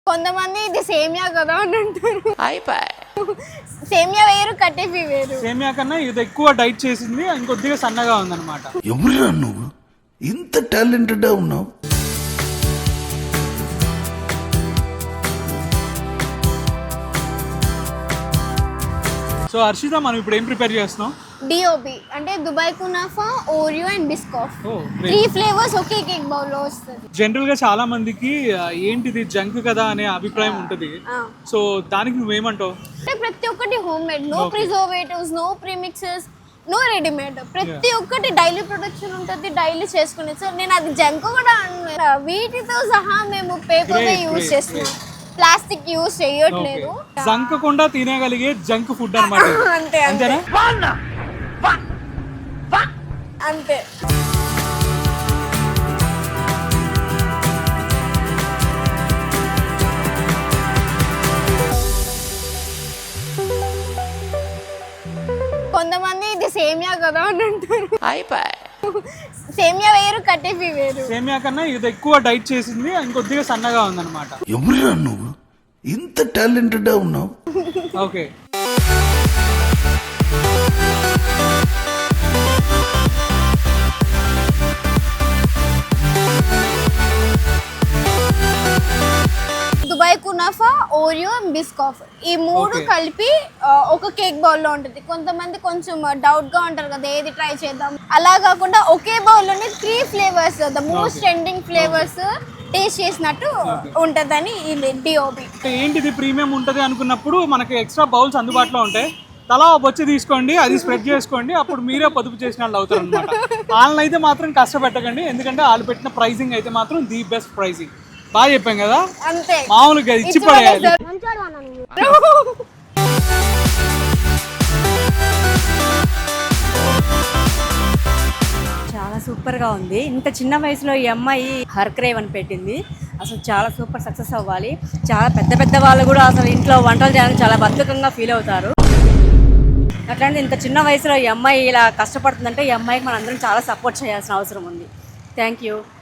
కొంతమంది ఇది సేమియా కదా అని అంటారు. సేమియా వేరు, కట్టెఫీ వేరు. సేమియా కన్నా ఇది ఎక్కువ డైట్ చేసింది, ఇంకొద్దిగా సన్నగా ఉందన్నమాట. ఎవరురా నువ్వు ఇంత టాలెంటెడ్ ఉన్నావు? సో హర్షిత, మనం ఇప్పుడు ఏం ప్రిపేర్ చేస్తున్నాం? డిఓబి అంటే దుబాయ్ కునాఫా, ఓరియో అండ్ బిస్కాఫ్. ఓ, 3 ఫ్లేవర్స్ ఒకే కేక్ బౌల్ లో వస్తుంది. జనరల్ గా చాలా మందికి ఏంటిది జంక్ కదా అనే అభిప్రాయం ఉంటుంది. సో దానికి నువ్వేమంటావు? అంటే ప్రతి ఒక్కటి home made, no preservatives, no premixes, no readymade. ప్రతి ఒక్కటి డైలీ ప్రొడక్షన్ ఉంటుంది, డైలీ చేసుకునేది. సో నేను అది జంక్ కూడా అన్న, వీటితో సహా మేము పేపర్ యూజ్ చేస్తున్నాం, ప్లాస్టిక్ యూజ్ చేయట్లేదు. జంకకుండా తినగలిగే జంక్ ఫుడ్ అన్నమాట. అంతే అంతేనా? అంతే. కొంతమంది ఇది సేమియా కదా అని అంటారు. సేమియా వేరు, కట్టెఫీ వేరు. సేమియా కన్నా ఇది ఎక్కువ డైట్ చేసింది, ఇంకొద్దిగా సన్నగా ఉందన్నమాట. ఎవరురా నువ్వు ఇంత టాలెంటెడ్ ఉన్నావు? ఓకే. దుబాయ్ కునాఫా, ఓరియో అండ్ బిస్కాఫ్, ఈ 3 కలిపి ఒక కేక్ బౌల్ లో ఉంటుంది. కొంతమంది కొంచెం డౌట్ గా ఉంటారు కదా, ఏది ట్రై చేద్దాం. అలా కాకుండా ఒకే బౌల్ లోనే 3 flavours, the most trending flavours taste చేసినట్టు ఉంటదని ఇది డిఓబి. ఏంటిది ప్రీమియం ఉంటది అనుకున్నప్పుడు మనకి ఎక్స్ట్రా బౌల్స్ అందుబాటులో ఉంటాయి. తలా బొచ్చి తీసుకోండి, అది స్ప్రెడ్ చేసుకోండి, అప్పుడు మీరే పొదుపు చేసిన వాళ్ళు అవుతారు అనమాట. వాళ్ళని అయితే మాత్రం కష్టపెట్టకండి, ఎందుకంటే వాళ్ళు పెట్టిన ప్రైజింగ్ అయితే మాత్రం ది బెస్ట్ ప్రైజింగ్. బాగా చెప్పాం కదా, అంతే. మామూలుగా ఇచ్చి పడేయాలి. చాలా సూపర్గా ఉంది. ఇంత చిన్న వయసులో ఈ అమ్మాయి హర్క్రేవ్ అని పెట్టింది. అసలు చాలా సూపర్ సక్సెస్ అవ్వాలి. చాలా పెద్ద పెద్ద వాళ్ళు కూడా అసలు ఇంట్లో వంటలు చేయడానికి చాలా బద్ధకంగా ఫీల్ అవుతారు. అట్లాంటి ఇంత చిన్న వయసులో ఈ అమ్మాయి ఇలా కష్టపడుతుందంటే ఈ అమ్మాయికి మనం అందరం చాలా సపోర్ట్ చేయాల్సిన అవసరం ఉంది. Thank you.